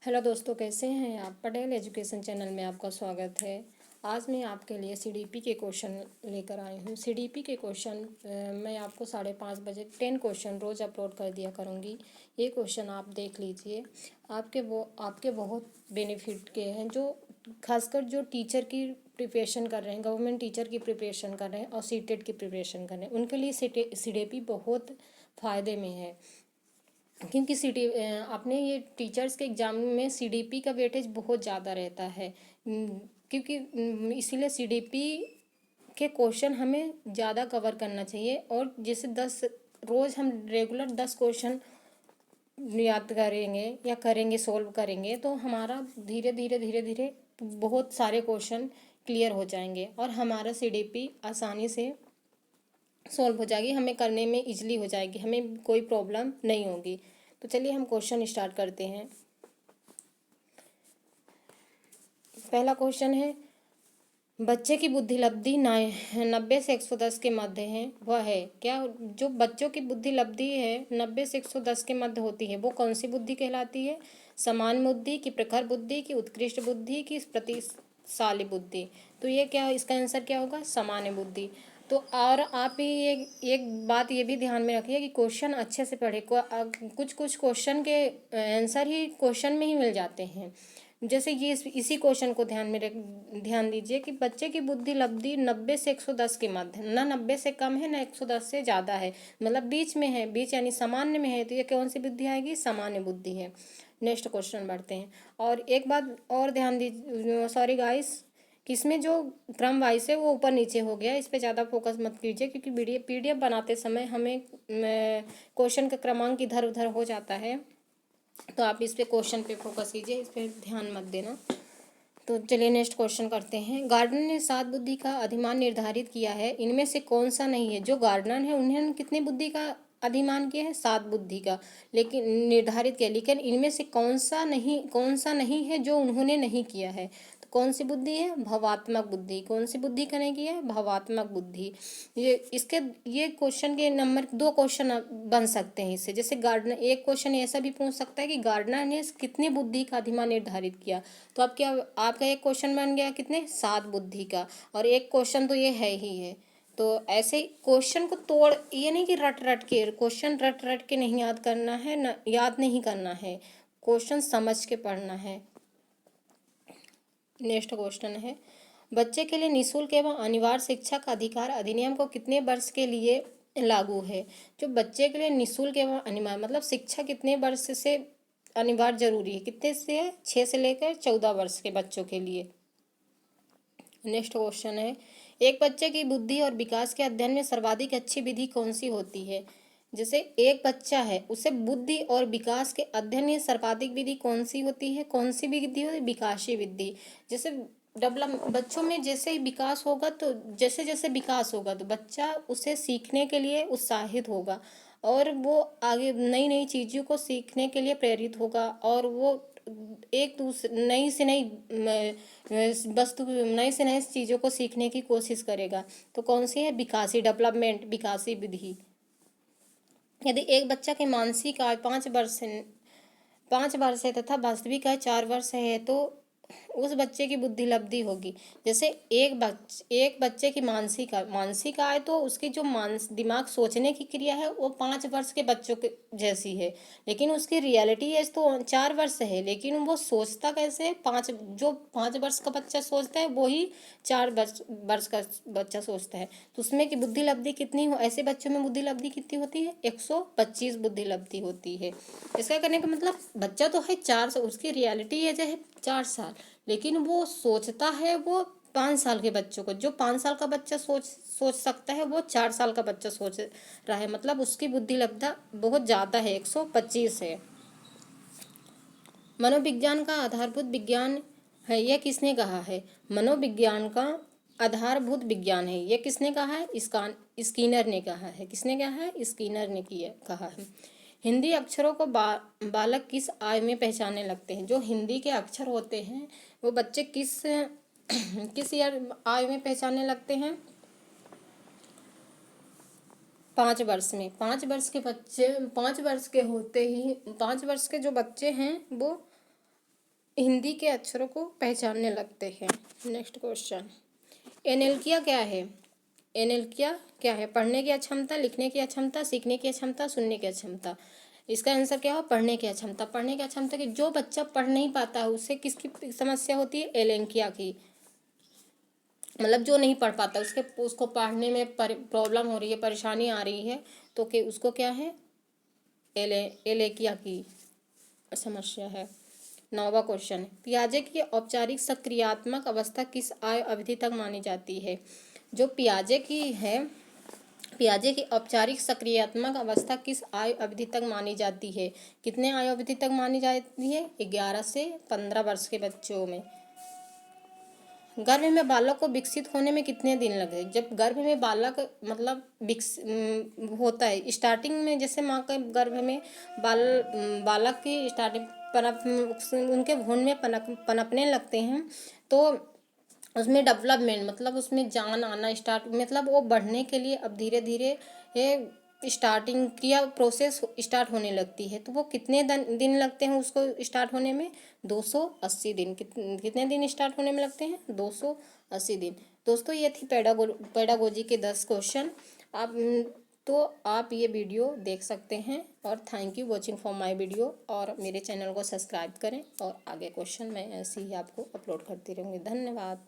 Hello दोस्तों, कैसे हैं आप। पटेल एजुकेशन चैनल में आपका स्वागत है। आज मैं आपके लिए सीडीपी के क्वेश्चन लेकर आई हूँ। सीडीपी के क्वेश्चन मैं आपको 5:30 बजे 10 क्वेश्चन रोज़ अपलोड कर दिया करूँगी। ये क्वेश्चन आप देख लीजिए। आपके बहुत बेनिफिट के हैं, जो खासकर जो टीचर की प्रिपरेशन कर रहे हैं, गवर्नमेंट टीचर की प्रिपरेशन कर रहे हैं और सीटेट की प्रिपरेशन कर रहे हैं, उनके लिए सीडीपी बहुत फ़ायदे में है। क्योंकि अपने ये टीचर्स के एग्ज़ाम में सीडीपी का वेटेज बहुत ज़्यादा रहता है। क्योंकि इसीलिए सीडीपी के क्वेश्चन हमें ज़्यादा कवर करना चाहिए। और जैसे 10 रोज़ हम रेगुलर 10 क्वेश्चन याद करेंगे या सोल्व करेंगे, तो हमारा धीरे धीरे धीरे धीरे बहुत सारे क्वेश्चन क्लियर हो जाएंगे और हमारा सीडीपी आसानी से सॉल्व हो जाएगी, हमें करने में इजली हो जाएगी, हमें कोई प्रॉब्लम नहीं होगी। तो चलिए हम क्वेश्चन स्टार्ट करते हैं। पहला क्वेश्चन है, बच्चे की बुद्धि लब्धि 90 से 110 के मध्य है, वह है क्या। जो बच्चों की बुद्धि लब्धि है 90 से 110 के मध्य होती है, वो कौन सी बुद्धि कहलाती है। समान बुद्धि की, प्रखर बुद्धि की, उत्कृष्ट बुद्धि की, प्रतिशाली बुद्धि। तो ये क्या, इसका आंसर क्या होगा, सामान्य बुद्धि। तो और आप ही एक बात ये भी ध्यान में रखिए कि क्वेश्चन अच्छे से पढ़े। कुछ कुछ क्वेश्चन के आंसर ही क्वेश्चन में ही मिल जाते हैं। जैसे ये इसी क्वेश्चन को ध्यान दीजिए कि बच्चे की बुद्धि लब्धि 90 से 110 के मध्य, ना 90 से कम है ना 110 से ज़्यादा है, मतलब बीच में है, बीच यानी सामान्य में है। तो ये कौन सी बुद्धि आएगी, सामान्य बुद्धि है। नेक्स्ट क्वेश्चन बढ़ते हैं। और एक बात और ध्यान दीजिए, सॉरी गाइस, कि इसमें जो क्रम वाइज है वो ऊपर नीचे हो गया, इस पर ज़्यादा फोकस मत कीजिए, क्योंकि पीडीएफ बनाते समय हमें क्वेश्चन का क्रमांक इधर उधर हो जाता है। तो आप इस पे क्वेश्चन पे फोकस कीजिए, इस पे ध्यान मत देना। तो चलिए नेक्स्ट क्वेश्चन करते हैं। गार्डनर ने 7 बुद्धि का अधिमान निर्धारित किया है, इनमें से कौन सा नहीं है। जो गार्डनर है उन्होंने कितनी बुद्धि का अधिमान किया है, 7 बुद्धि का लेकिन निर्धारित किया, लेकिन इनमें से कौन सा नहीं है जो उन्होंने नहीं किया है। तो कौन सी बुद्धि है, भवात्मक बुद्धि। कौन सी बुद्धि का नहीं किया है, भवात्मक बुद्धि। ये क्वेश्चन के नंबर 2 क्वेश्चन बन सकते हैं इससे। जैसे गार्डनर, एक क्वेश्चन ऐसा भी पूछ सकता है कि गार्डनर ने कितनी बुद्धि का अधिमान निर्धारित किया। तो आपका एक क्वेश्चन बन गया कितने, 7 बुद्धि का। और एक क्वेश्चन तो ये है ही है। तो ऐसे क्वेश्चन को तोड़, ये नहीं कि रट रट के क्वेश्चन, रट रट के नहीं याद करना है, न याद नहीं करना है, क्वेश्चन समझ के पढ़ना है। नेक्स्ट क्वेश्चन है, बच्चे के लिए निःशुल्क एवं अनिवार्य शिक्षा का अधिकार अधिनियम को कितने वर्ष के लिए लागू है। जो बच्चे के लिए निःशुल्क एवं अनिवार्य मतलब शिक्षा कितने वर्ष से अनिवार्य जरूरी है, कितने से, 6 से लेकर 14 वर्ष के बच्चों के लिए। नेक्स्ट क्वेश्चन है, एक बच्चे की बुद्धि और विकास के अध्ययन में सर्वाधिक अच्छी विधि कौन सी होती है। जैसे एक बच्चा है, उसे बुद्धि और विकास के अध्ययन में सर्वाधिक विधि कौन सी होती है, कौन सी विधि होती है, विकासी विधि। जैसे डेवलप बच्चों में जैसे ही विकास होगा, तो जैसे जैसे विकास होगा तो बच्चा उसे सीखने के लिए उत्साहित होगा और वो आगे नई नई चीज़ों को सीखने के लिए प्रेरित होगा, और वो एक दूसरे नई से नई वस्तु, नई से नई चीज़ों को सीखने की कोशिश करेगा। तो कौन सी है, विकासी, डेवलपमेंट, विकासी विधि। यदि एक बच्चा की मानसिक आयु 5 वर्ष है तथा वास्तविक आयु 4 वर्ष है, तो उस बच्चे की बुद्धि लब्धि होगी। जैसे एक बच्चे की मानसिक आय तो उसकी जो दिमाग सोचने की क्रिया है वो 5 वर्ष के बच्चों के जैसी है, लेकिन उसकी रियलिटी एज तो 4 वर्ष है, लेकिन वो सोचता कैसे है, जो 5 वर्ष का बच्चा सोचता है वही 4 वर्ष का बच्चा सोचता है। तो उसमें की बुद्धि लब्धि कितनी हो, ऐसे बच्चों में बुद्धि लब्धि कितनी होती है, 125 बुद्धि लब्धि होती है। इसका करने का मतलब बच्चा तो है 4 साल, उसकी रियलिटी एज है 4 साल, लेकिन वो सोचता है वो 5 साल के बच्चों को। जो 5 साल का बच्चा सोच सकता है वो 4 साल का बच्चा सोच रहा है, मतलब उसकी बुद्धि लब्धता बहुत ज़्यादा है, 125 है। मनोविज्ञान का आधारभूत विज्ञान है, यह किसने कहा है। मनोविज्ञान का आधारभूत विज्ञान है, यह किसने कहा है, स्किनर ने कहा है। किसने कहा है, स्किनर ने कहा है। हिंदी अक्षरों को बालक किस आयु में पहचानने लगते हैं। जो हिंदी के अक्षर होते हैं वो बच्चे किस किस आयु में पहचानने लगते हैं, 5 वर्ष में। 5 वर्ष के बच्चे, 5 वर्ष के होते ही, 5 वर्ष के जो बच्चे हैं वो हिंदी के अक्षरों को पहचानने लगते हैं। नेक्स्ट क्वेश्चन, एनेल्किया क्या है? एनेल्किया क्या है? पढ़ने की अक्षमता, लिखने की अक्षमता, सीखने की अक्षमता, सुनने की अक्षमता। इसका आंसर क्या हो? पढ़ने की अक्षमता। पढ़ने की अक्षमता की जो बच्चा पढ़ नहीं पाता है उससे किसकी समस्या होती है? एलेंकिया की। मतलब जो नहीं पढ़ पाता उसको पढ़ने में प्रॉब्लम हो रही है, परेशानी आ रही है, तो कि उसको क्या है? एलेकिया की समस्या है। 9वां क्वेश्चन, पियाजे की औपचारिक सक्रियात्मक अवस्था किस आयु अवधि तक मानी जाती है? जो पियाजे की औपचारिक सक्रियात्मक अवस्था किस आयु अवधि तक मानी जाती है? कितने आयु अवधि तक मानी जाती है? 11 से 15 वर्ष के बच्चों में। गर्भ में बालक को विकसित होने में कितने दिन लगे? जब गर्भ में बालक मतलब होता है, स्टार्टिंग में जैसे माँ के गर्भ में बालक की स्टार्टिंग उनके भ्रूण में पनपने लगते हैं, तो उसमें डेवलपमेंट मतलब उसमें जान आना स्टार्ट, मतलब वो बढ़ने के लिए अब धीरे धीरे ये स्टार्टिंग क्रिया प्रोसेस स्टार्ट होने लगती है। तो वो कितने दिन लगते हैं उसको स्टार्ट होने में? 280 दिन। कितने दिन स्टार्ट होने में लगते हैं? 280 दिन। दोस्तों ये थी पेडागोजी के 10 क्वेश्चन। आप ये वीडियो देख सकते हैं, और thank you watching for my video. और मेरे चैनल को सब्सक्राइब करें, और आगे क्वेश्चन मैं ऐसे ही आपको अपलोड करती रहूँगी। धन्यवाद।